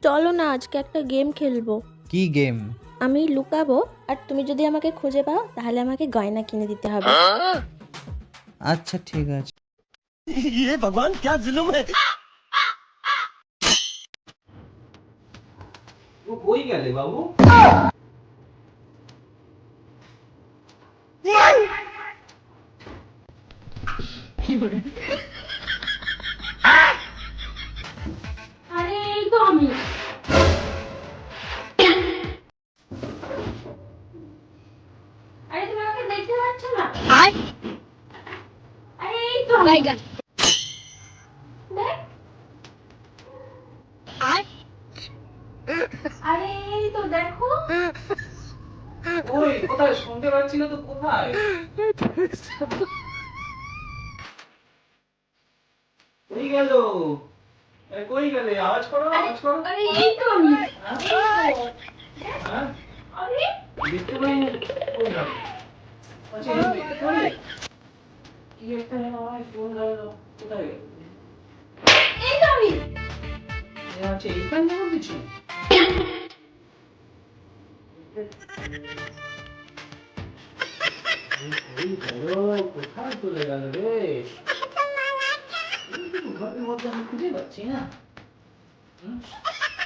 চলো না আজকে একটা গেম খেলবো। কি গেম? আমি লুকাবো, আর তুমি যদি আমাকে খুঁজে পাও তাহলে আমাকে গয়না কিনে দিতে হবে। আচ্ছা ঠিক আছে। ये भगवान क्या जुल्म है। ও কই গেলে বাবু? আরে এই তো আমি। আরে তুমি আমাকে দেখতে পাচ্ছ না? আরে এই তো আমি। দেখ। আরে এই তো দেখো। ওই কোথায় শুনতে পাচ্ছি না তো, কোথায়? কই গেল? কই গেলে? আওয়াজ করো, আওয়াজ করো। আরে এই তো আমি। হ্যাঁ? আরে দেখতে পাই না। কই গেল? আচ্ছা এই কোথায়? কি একটা যেন আওয়াজ ফোন গেল। কোথায় গেল? এই তো আমি। আচ্ছা এইখানে যেমন কিছু। কই গেল? কোথায় চলে গেল রে? ঘরের মধ্যে আমি খুঁজে পাচ্ছি না। হুম?